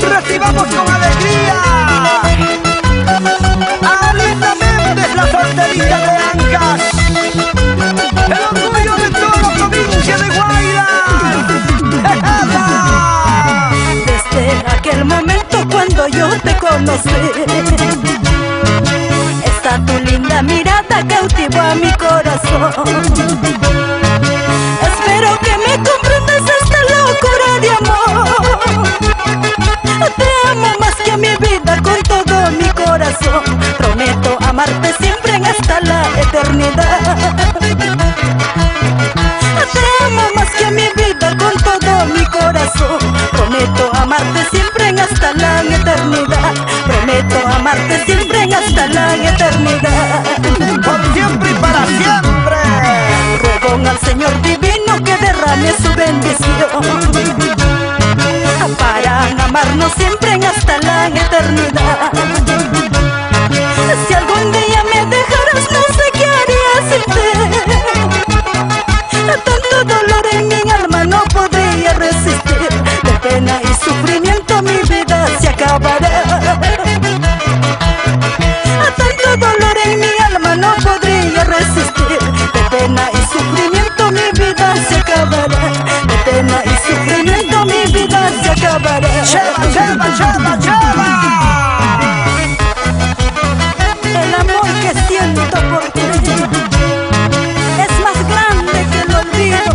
Recibamos con alegría a Linda Méndez, la solterita de Ancas, el orgullo de toda la provincia de Guayra. Desde aquel momento cuando yo te conocí, esta tu linda mirada cautivó a mi corazón. Espero que me comprendas esta locura de amor. Te amo más que a mi vida con todo mi corazón. Prometo amarte siempre hasta la eternidad. Te amo más que a mi vida con todo mi corazón. Prometo amarte siempre hasta la eternidad. Prometo amarte siempre hasta la eternidad. Por siempre y para siempre. Ruego al Señor divino que derrame su bendición para amarnos siempre hasta la eternidad. Si algún día me dejaras, no sé qué haría sin ti. Tanto dolor en mi alma no podría resistir. De pena y sufrimiento mi vida se acabará. Tanto dolor en mi alma no podría resistir. De pena y sufrimiento mi vida se acabará. De pena y sufrimiento mi vida se acabará. Cheva, cheva, cheva, cheva. El amor que siento por ti es más grande que el olvido.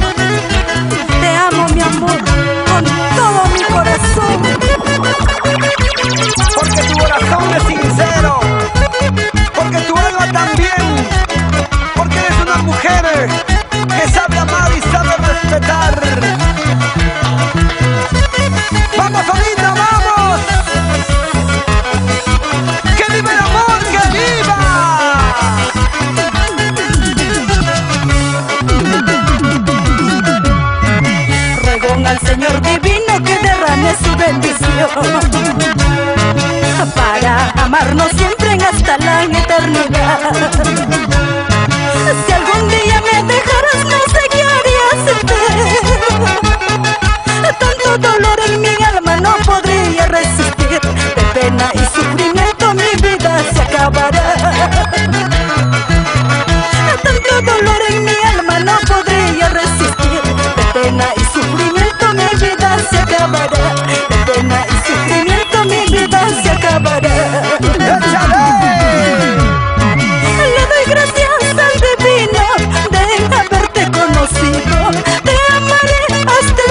Te amo, mi amor, con todo mi corazón. Porque tu corazón es sincero, porque tu alma también, porque eres una mujer que sabe amar y sabe respetar. ¡Vamos, Olinda, vamos! ¡Que viva el amor, que viva! Ruego al Señor divino que derrame su bendición para amarnos siempre hasta la eternidad. Si algún día me dejaras, no sé qué haría sin ti. Tanto dolor en mi alma no podría resistir. De pena y sufrimiento mi vida se acabará. Tanto dolor en mi alma no podría resistir. De pena y sufrimiento mi vida se acabará. De pena y sufrimiento mi vida se acabará. Le doy gracias al divino de haberte conocido. Te amaré hasta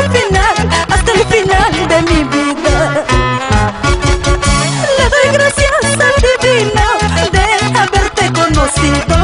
el final de mi vida. Le doy gracias al divino de haberte conocido.